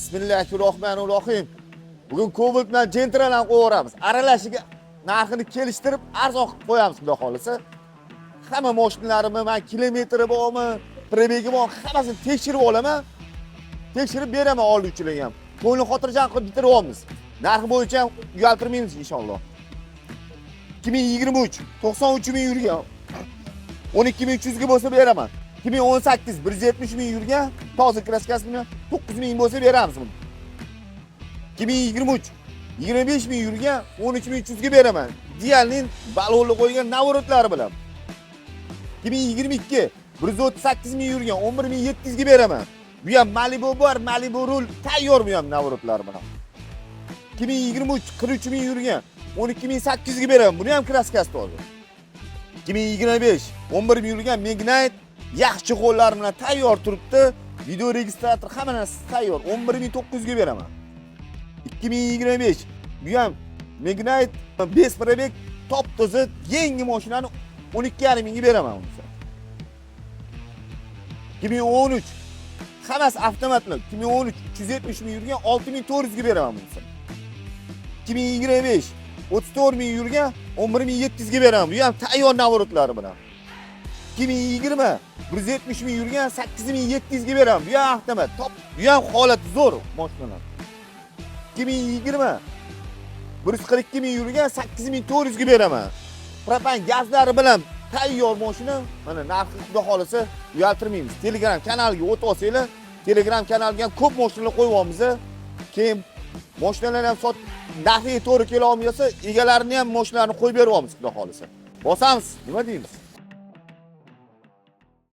Bismillahirrohmanirrohim. Bugun Cobalt bilan Gentrail ham qo'yamiz. Aralashiga narxini kelishtirib arzon qilib qo'yamiz, xudo xolisa. Hamma mashinalarimi, men kilometri bormi, prebegi bormi, hammasini tekshirib olaman. Tekshirib beraman oluvchilarga ham. Ko'ngli xotirjam qilib bitirib olamiz. Narxi bo'yicha ham uyaltirmaymiz inshaalloh. 2023 93 ming yurgan. 12300 ga bo'lsa beraman. 2018 170 ming yurgan, toza kraskasi bilan 9 ming bo'lsa beramiz buni. 2023 25 ming yurgan, 13300 ga beraman. Dialning balonli qo'ygan navorotlari bilan. 2022 138 ming yurgan, 11700 ga beraman. Bu ham Malibu bor, Malibu rul tayyor bu ham navorotlar bilan. 2023 43 ming yurgan, 12800 ga beraman. Buni ham kraskasi toza. 2025 11 ming yurgan Magnite yaxshi qo'llar bilan tayyor turibdi. Video registrator hamma narsa tayyor. 11900 ga beraman. 2025 bu ham Magnite bes prebeg top toza yangi mashinani 12,5 mingga beraman. 2013 hammasi avtomatli. 2013 370 ming yurgan 6400 ga beraman. 2025 34 ming yurgan 11700 ga beraman. Bu ham tayyor navorotlari bilan. 2020 170 ming yurgan 8700 ga beraman. Bu ham avtomat, top. Bu ham holati zo'r mashinalar. 2020 142 ming yurgan 8400 ga beraman. Propan gazlari bilan tayyor mashina. Mana narxi xudo xolisa uyaltirmaymiz. Telegram kanaliga o'tib olsanglar, Telegram kanaliga ham ko'p mashinalar qo'yibamiz. Keyin mashinalarni ham narxiga to'g'ri kela olmasa, egalarini ham mashinalarini qo'yib beryapmiz xudo xolisa. Bosamiz, nima deymiz?